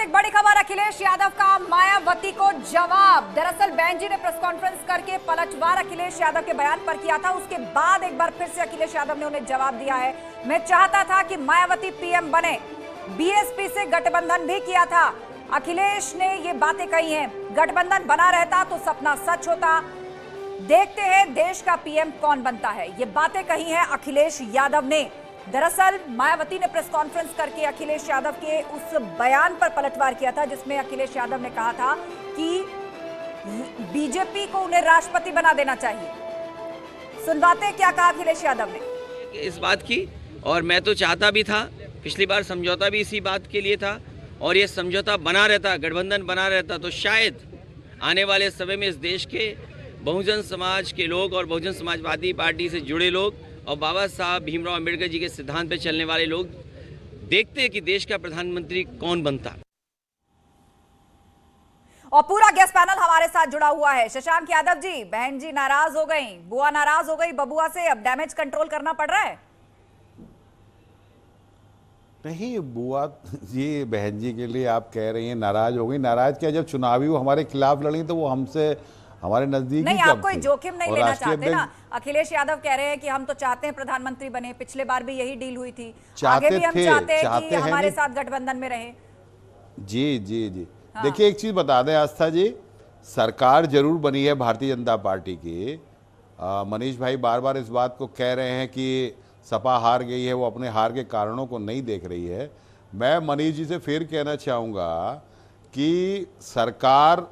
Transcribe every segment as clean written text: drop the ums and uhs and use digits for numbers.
एक बड़ी खबर, अखिलेश यादव का मायावती को जवाब। दरअसल बहन जी ने प्रेस कॉन्फ्रेंस करके पलटवार अखिलेश यादव के बयान पर किया था। उसके बाद एक बार फिर से अखिलेश यादव ने उन्हें जवाब दिया है। मैं चाहता था कि मायावती पीएम बने, बीएसपी से गठबंधन भी किया था। अखिलेश ने ये बातें कही हैं। गठबंधन बना रहता तो सपना सच होता। देखते हैं देश का पीएम कौन बनता है। ये बातें कही हैं अखिलेश यादव ने। दरअसल मायावती ने प्रेस कॉन्फ्रेंस करके अखिलेश यादव के उस बयान पर पलटवार किया था जिसमें अखिलेश यादव ने कहा था कि बीजेपी को उन्हें राष्ट्रपति बना देना चाहिए। सुनवाते क्या कहा अखिलेश यादव ने इस बात की। और मैं तो चाहता भी था, पिछली बार समझौता भी इसी बात के लिए था, और ये समझौता बना रहता, गठबंधन बना रहता तो शायद आने वाले समय में इस देश के बहुजन समाज के लोग और बहुजन समाजवादी पार्टी से जुड़े लोग और बाबा साहब भीमराव अंबेडकर जी के सिद्धांत पर चलने वाले लोग देखते हैं कि देश का प्रधानमंत्री कौन बनता। और पूरा गेस्ट पैनल हमारे साथ जुड़ा हुआ है। शशांक यादव जी, बहन जी नाराज हो गई, बुआ नाराज हो गई बबुआ से, अब डैमेज कंट्रोल करना पड़ रहा है। नहीं बुआ जी, बहन जी के लिए आप कह रही हैं नाराज हो गई। नाराज क्या, जब चुनावी वो हमारे खिलाफ लड़ी तो वो हमसे हमारे नजदीक नहीं, आप कोई जोखिम नहीं लेना चाहते ना। अखिलेश यादव कह रहे हैं कि हम तो चाहते हैं प्रधानमंत्री बने, पिछले बार भी यही डील हुई थी, आगे भी हम चाहते हैं कि हमारे साथ गठबंधन में रहे। जी जी जी हाँ। देखिए एक चीज बता दें आस्था जी, सरकार जरूर बनी है भारतीय जनता पार्टी की। मनीष भाई बार बार इस बात को कह रहे हैं कि सपा हार गई है, वो अपने हार के कारणों को नहीं देख रही है। मैं मनीष जी से फिर कहना चाहूँगा कि सरकार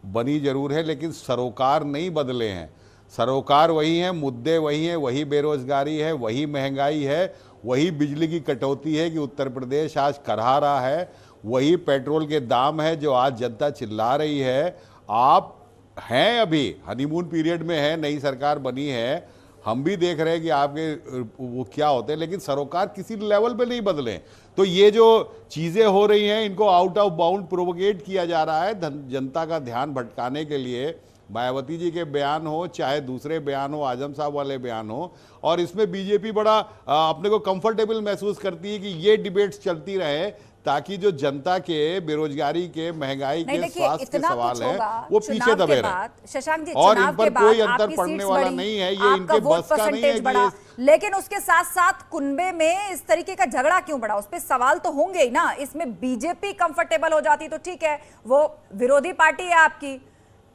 बनी जरूर है लेकिन सरोकार नहीं बदले हैं। सरोकार वही है, मुद्दे वही हैं, वही बेरोजगारी है, वही महंगाई है, वही बिजली की कटौती है कि उत्तर प्रदेश आज करहा रहा है, वही पेट्रोल के दाम है जो आज जनता चिल्ला रही है। आप हैं अभी हनीमून पीरियड में है, नई सरकार बनी है, हम भी देख रहे हैं कि आपके वो क्या होते हैं, लेकिन सरोकार किसी लेवल पे नहीं बदले। तो ये जो चीज़ें हो रही हैं इनको आउट ऑफ बाउंड प्रोवोकेट किया जा रहा है जनता का ध्यान भटकाने के लिए। मायावती जी के बयान हो चाहे दूसरे बयान हो, आजम साहब वाले बयान हो, और इसमें बीजेपी बड़ा अपने को कंफर्टेबल महसूस करती है कि ये डिबेट्स चलती रहे ताकि जो जनता के बेरोजगारी के, महंगाई के, स्वास्थ्य के सवाल है वो पीछे दबे रहे। शशांक जी, और इन पर कोई अंतर पड़ने वाला नहीं है, ये इनके बस का नहीं है कि लेकिन उसके साथ साथ कुनबे में इस तरीके का झगड़ा क्यों बढ़ा, उस पर सवाल तो होंगे ही ना। इसमें बीजेपी कंफर्टेबल हो जाती तो ठीक है, वो विरोधी पार्टी है आपकी,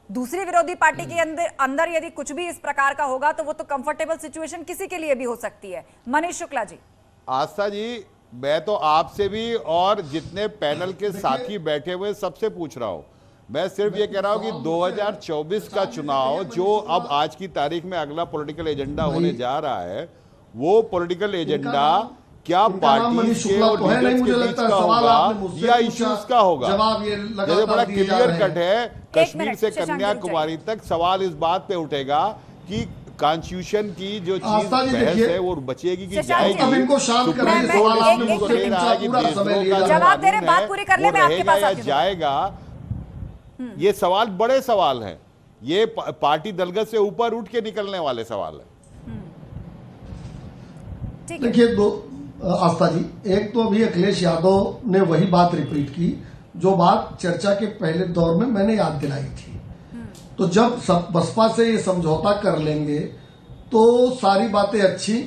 दूसरी विरोधी पार्टी के अंदर यदि कुछ भी इस प्रकार का होगा तो वो तो कंफर्टेबल सिचुएशन किसी के लिए भी हो सकती है। मनीष शुक्ला जी। आस्था जी, मैं तो आपसे भी और जितने पैनल के साथी बैठे हुए सबसे पूछ रहा हूं, मैं सिर्फ ये कह रहा हूं कि 2024 का चुनाव जो अब आज की तारीख में अगला पॉलिटिकल एजेंडा होने जा रहा है, वो पॉलिटिकल एजेंडा क्या पार्टी के और लीडर्स के बीच का होगा या इश्यूज का होगा। जैसे बड़ा क्लियर कट है, कश्मीर से कन्याकुमारी तक सवाल इस बात पे उठेगा कि कॉन्स्टिट्यूशन की जो चीज बहस है वो बचेगी कि जाएगी। अब इनको शांत कराइए, सवाल आपने मुझसे पूछा, पूरा समय लिया, जवाब दे रहे, बात पूरी कर ले, मैं आपके पास आती हूं। जाएगा, ये सवाल बड़े सवाल हैं, ये पार्टी दलगत से ऊपर उठ के निकलने वाले सवाल है। देखिए दो आस्था जी, एक तो अभी अखिलेश यादव ने वही बात रिपीट की जो बात चर्चा के पहले दौर में मैंने याद दिलाई थी। तो जब बसपा से ये समझौता कर लेंगे तो सारी बातें अच्छी,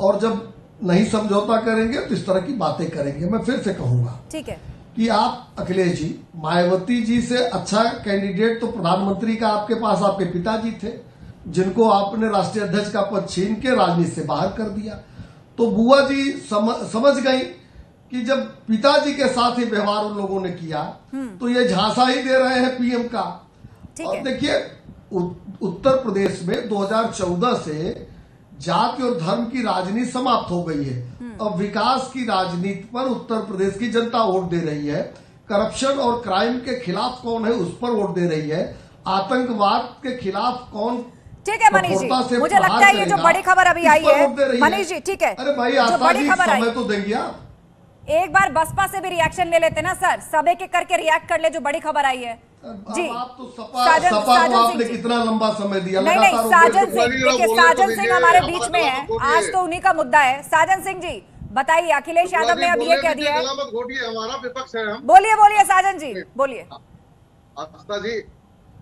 और जब नहीं समझौता करेंगे तो इस तरह की बातें करेंगे। मैं फिर से कहूंगा ठीक है कि आप अखिलेश जी, मायावती जी से अच्छा कैंडिडेट तो प्रधानमंत्री का आपके पास आपके पिताजी थे, जिनको आपने राष्ट्रीय अध्यक्ष का पद छीन के राजनीति से बाहर कर दिया। तो बुआ जी समझ गई कि जब पिताजी के साथ ही व्यवहार उन लोगों ने किया तो ये झांसा ही दे रहे हैं पीएम का। और देखिए उत्तर प्रदेश में 2014 से जाति और धर्म की राजनीति समाप्त हो गई है। अब विकास की राजनीति पर उत्तर प्रदेश की जनता वोट दे रही है। करप्शन और क्राइम के खिलाफ कौन है उस पर वोट दे रही है। आतंकवाद के खिलाफ कौन। ठीक है मनीष जी, मुझे लगता है ये जो बड़ी खबर अभी आई है मनीष जी, ठीक है, अरे भाई जो बड़ी खबर आई, समय तो देंगे आप। एक बार बसपा से भी रिएक्शन ले लेते ना सर, सब एक एक करके रिएक्ट कर ले जो बड़ी खबर आई है जी। आप तो सपा को आपने कितना लंबा समय दिया। नहीं नहीं, साजन सिंह, देखिए साजन सिंह हमारे बीच में है, आज तो उन्हीं का मुद्दा है। साजन सिंह जी, बताइए, अखिलेश यादव ने अब ये कह दिया है। मत घोटिए, हमारा विपक्ष है हम। बोलिए बोलिए साजन जी, बोलिए। आस्था जी,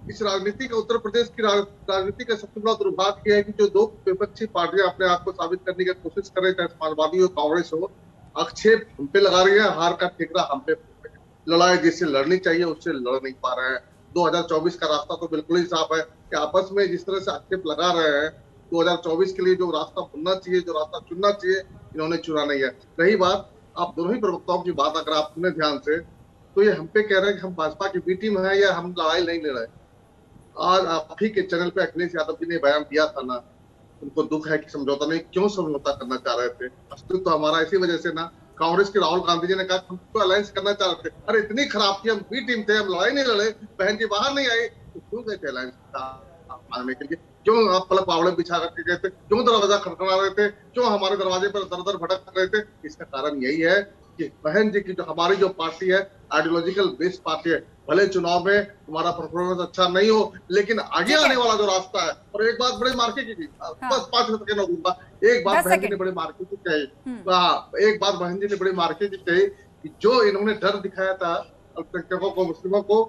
इस राजनीति का, उत्तर प्रदेश की राजनीति का सबसे बड़ा दुर्भाग्य है कि जो दो विपक्षी पार्टियां अपने आप को साबित करने की कोशिश कर रही है, समाजवादी हो कांग्रेस हो, आक्षेप हम पे लगा रही है, हार का ठेकरा हम पे। लड़ाई जिससे लड़नी चाहिए उससे लड़ नहीं पा रहे हैं। 2024 का रास्ता तो बिल्कुल ही साफ है कि आपस में जिस तरह से आक्षेप लगा रहे हैं, 2024 के लिए जो रास्ता चुनना चाहिए, जो रास्ता चुनना चाहिए, इन्होंने चुना नहीं है। रही बात आप दोनों ही प्रवक्ताओं की बात, अगर आप सुने ध्यान से, तो ये हम पे कह रहे हैं कि हम भाजपा की बी टीम है या हम लड़ाई नहीं लड़ रहे। आज आप ही के चैनल पे अखिलेश यादव जी ने बयान दिया था ना, उनको दुख है कि समझौता नहीं, क्यों समझौता करना चाह रहे थे? अस्तित्व तो हमारा इसी वजह से ना, कांग्रेस के राहुल गांधी जी ने कहा हम तो अलायंस करना चाह रहे थे। अरे इतनी खराब थी, हम बी टीम थे, हम लड़ाई नहीं लड़े, बहन जी बाहर नहीं आई, तो क्यों गए थे अलायंस मांगने के लिए? क्यों आप पलक पावड़े बिछा करके गए थे? क्यों दरवाजा खटखटा रहे थे? क्यों हमारे दरवाजे पर दर दर भटक रहे थे? इसका कारण यही है कि बहन जी की जो हमारी जो पार्टी है, आइडियोलॉजिकल बेस्ड पार्टी है। भले चुनाव में हमारा परफॉर्मेंस अच्छा नहीं हो, लेकिन आगे आने वाला जो रास्ता है। और एक बात बड़ी मार्केट की थी, बस 5 सेकंड होगा, एक बात बहन जी ने बड़ी मार्केट की कही, एक बात बहन जी ने बड़ी मार्केट की कही कि जो इन्होंने डर दिखाया था अल्पसंख्यकों को, मुस्लिमों को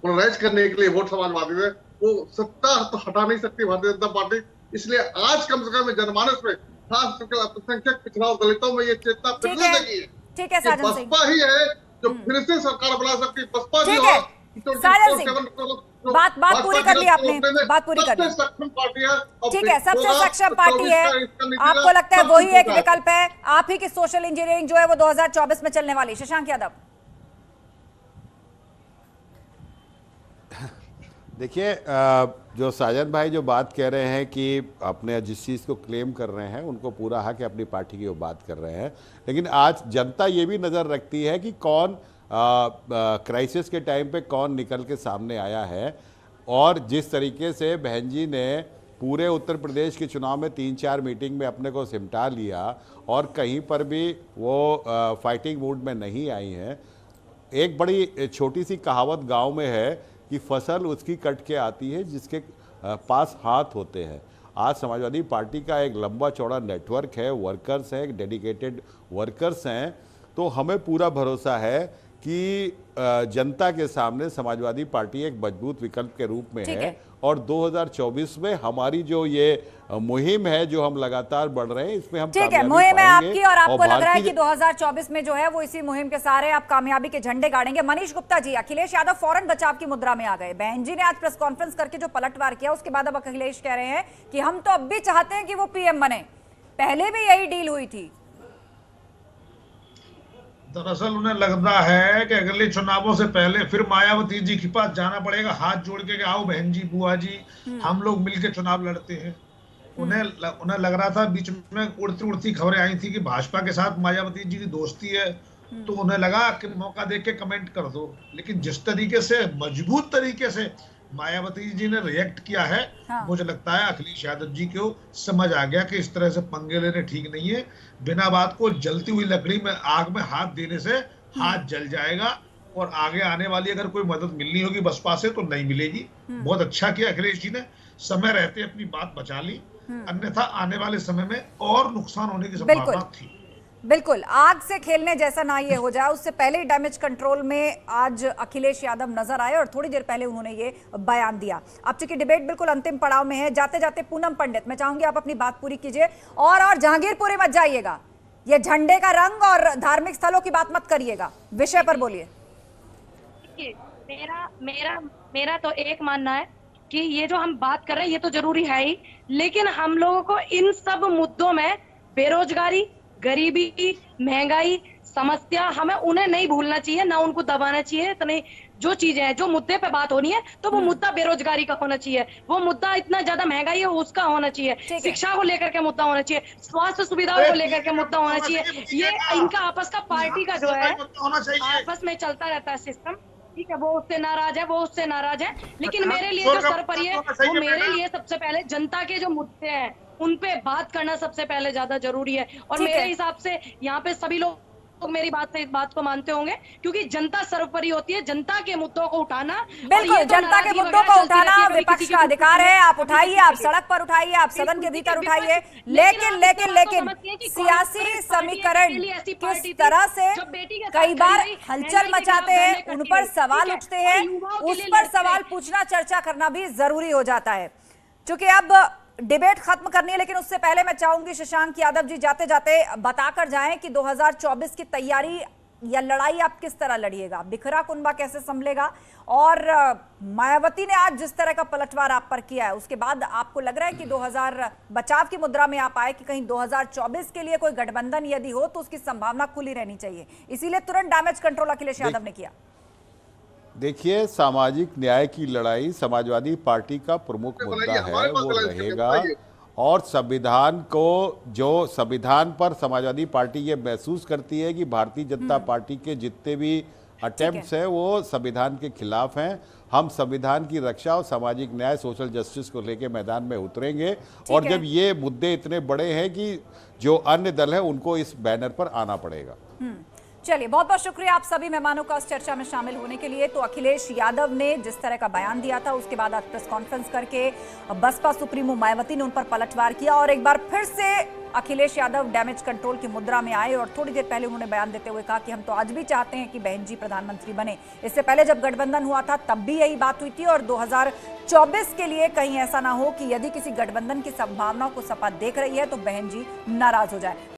पोलराइज करने के लिए वोट समाजवादी में, वो सत्ता तो हटा नहीं सकती भारतीय जनता पार्टी। इसलिए आज कम से कम जनमानस में, खास करके अल्पसंख्यक पिछड़ा और दलितों में ये चेतना फिर से जगी है। ठीक है साजन सिंह, बसपा ही है जो फिर से सरकार बना सकती है। बसपा जी ठीक है साजन सिंह, बात पूरी कर ली आपने, बात पूरी कर ली। ठीक है, सबसे सक्षम पार्टी है, आपको लगता है वही एक विकल्प है? आप ही की सोशल इंजीनियरिंग जो है वो 2024 में चलने वाली। शशांक यादव, देखिए, जो साजन भाई जो बात कह रहे हैं कि अपने जिस चीज़ को क्लेम कर रहे हैं, उनको पूरा हक है अपनी पार्टी की वो बात कर रहे हैं, लेकिन आज जनता ये भी नज़र रखती है कि कौन क्राइसिस के टाइम पे कौन निकल के सामने आया है। और जिस तरीके से बहन जी ने पूरे उत्तर प्रदेश के चुनाव में 3-4 मीटिंग में अपने को सिमटा लिया और कहीं पर भी वो फाइटिंग मूड में नहीं आई हैं। एक बड़ी छोटी सी कहावत गांव में है कि फसल उसकी कट के आती है जिसके पास हाथ होते हैं। आज समाजवादी पार्टी का एक लंबा चौड़ा नेटवर्क है, वर्कर्स हैं, डेडिकेटेड वर्कर्स हैं, तो हमें पूरा भरोसा है कि जनता के सामने समाजवादी पार्टी एक मजबूत विकल्प के रूप में है। और 2024 में हमारी जो ये मुहिम है, जो हम लगातार बढ़ रहे हैं, इसमें हम ठीक है, मुहिम है आपकी और आपको लग रहा है कि 2024 में जो है वो इसी मुहिम के सहारे आप कामयाबी के झंडे गाड़ेंगे। मनीष गुप्ता जी, अखिलेश यादव फौरन बचाव की मुद्रा में आ गए। बहन जी ने आज प्रेस कॉन्फ्रेंस करके जो पलटवार किया, उसके बाद अब अखिलेश कह रहे हैं कि हम तो अब भी चाहते हैं कि वो पीएम बने, पहले भी यही डील हुई थी। दरअसल उन्हें लगता है कि अगले चुनावों से पहले फिर मायावती जी के पास जाना पड़ेगा, हाथ जोड़ के आओ बहन जी, बुआ जी, हम लोग मिलकर चुनाव लड़ते हैं। उन्हें लग रहा था, बीच में उड़ती उड़ती खबरें आई थी कि भाजपा के साथ मायावती जी की दोस्ती है, तो उन्हें लगा कि मौका देख के कमेंट कर दो। लेकिन जिस तरीके से, मजबूत तरीके से मायावती जी ने रिएक्ट किया है, मुझे लगता है अखिलेश यादव जी को समझ आ गया कि इस तरह से पंगे लेने ठीक नहीं है। बिना बात को जलती हुई लकड़ी में आग में हाथ देने से हाथ जल जाएगा, और आगे आने वाली अगर कोई मदद मिलनी होगी बसपा से तो नहीं मिलेगी। बहुत अच्छा किया अखिलेश जी ने, समय रहते अपनी बात बचा ली, अन्यथा आने वाले समय में और नुकसान होने की संभावना थी। बिल्कुल, आग से खेलने जैसा ना ये हो जाए, उससे पहले डैमेज कंट्रोल में आज अखिलेश यादव नजर आए और थोड़ी देर पहले उन्होंने ये बयान दिया। अब चूंकि डिबेट बिल्कुल अंतिम पड़ाव में है, जाते जाते पूनम पंडित, मैं चाहूंगी आप अपनी बात पूरी कीजिए और जहांगीरपुरी मत जाइएगा, ये झंडे का रंग और धार्मिक स्थलों की बात मत करिएगा, विषय पर बोलिए। मेरा तो एक मानना है कि ये जो हम बात कर रहे हैं ये तो जरूरी है ही, लेकिन हम लोगों को इन सब मुद्दों में बेरोजगारी, गरीबी, महंगाई, समस्या, हमें उन्हें नहीं भूलना चाहिए, ना उनको दबाना चाहिए। तो नहीं, जो चीजें हैं, जो मुद्दे पे बात होनी है, तो वो मुद्दा बेरोजगारी का होना चाहिए, वो मुद्दा इतना ज्यादा महंगाई है उसका होना चाहिए, शिक्षा को लेकर के मुद्दा होना चाहिए, स्वास्थ्य सुविधाओं को लेकर के मुद्दा होना चाहिए। ये इनका आपस का पार्टी का जो है आपस में चलता रहता है सिस्टम, ठीक है, वो उससे नाराज है, वो उससे नाराज है, लेकिन मेरे लिए जो सर्वोपरि है, वो मेरे लिए सबसे पहले जनता के जो मुद्दे हैं उन पे बात करना सबसे पहले ज्यादा जरूरी है। और मेरे हिसाब से यहाँ पे सभी लोग मेरी इस बात को मानते होंगे, क्योंकि जनता सर्वोपरि होती है। जनता के मुद्दों को उठाना, बिल्कुल, जनता के मुद्दों को उठाना विपक्ष का अधिकार है। आप उठाइए, आप सड़क पर उठाइए, आप सदन के भीतर उठाइए, लेकिन सियासी समीकरण किस तरह से कई बार हलचल मचाते हैं, उन पर सवाल उठते हैं, उस पर सवाल पूछना, चर्चा करना भी जरूरी हो जाता है। चूंकि अब डिबेट खत्म करनी है, लेकिन उससे पहले मैं चाहूंगी शशांक यादव जी जाते जाते बताकर जाएं कि 2024 की तैयारी या लड़ाई आप किस तरह लड़िएगा, बिखरा कुनबा कैसे संभलेगा, और मायावती ने आज जिस तरह का पलटवार आप पर किया है उसके बाद आपको लग रहा है कि 2000 बचाव की मुद्रा में आप आए कि कहीं 2024 के लिए कोई गठबंधन यदि हो तो उसकी संभावना खुली रहनी चाहिए, इसीलिए तुरंत डैमेज कंट्रोल अखिलेश यादव ने किया। देखिए, सामाजिक न्याय की लड़ाई समाजवादी पार्टी का प्रमुख मुद्दा है, वो रहेगा। और संविधान को, जो संविधान पर समाजवादी पार्टी ये महसूस करती है कि भारतीय जनता पार्टी के जितने भी अटेम्प्ट्स हैं वो संविधान के खिलाफ हैं। हम संविधान की रक्षा और सामाजिक न्याय, सोशल जस्टिस को लेकर मैदान में उतरेंगे। और जब ये मुद्दे इतने बड़े हैं कि जो अन्य दल है उनको इस बैनर पर आना पड़ेगा। चलिए, बहुत बहुत शुक्रिया आप सभी मेहमानों का इस चर्चा में शामिल होने के लिए। तो अखिलेश यादव ने जिस तरह का बयान दिया था उसके बाद आज प्रेस कॉन्फ्रेंस करके बसपा सुप्रीमो मायावती ने उन पर पलटवार किया और एक बार फिर से अखिलेश यादव डैमेज कंट्रोल की मुद्रा में आए और थोड़ी देर पहले उन्होंने बयान देते हुए कहा कि हम तो आज भी चाहते हैं कि बहन जी प्रधानमंत्री बने। इससे पहले जब गठबंधन हुआ था तब भी यही बात हुई थी और 2024 के लिए कहीं ऐसा ना हो कि यदि किसी गठबंधन की संभावनाओं को सपा देख रही है तो बहन जी नाराज हो जाए।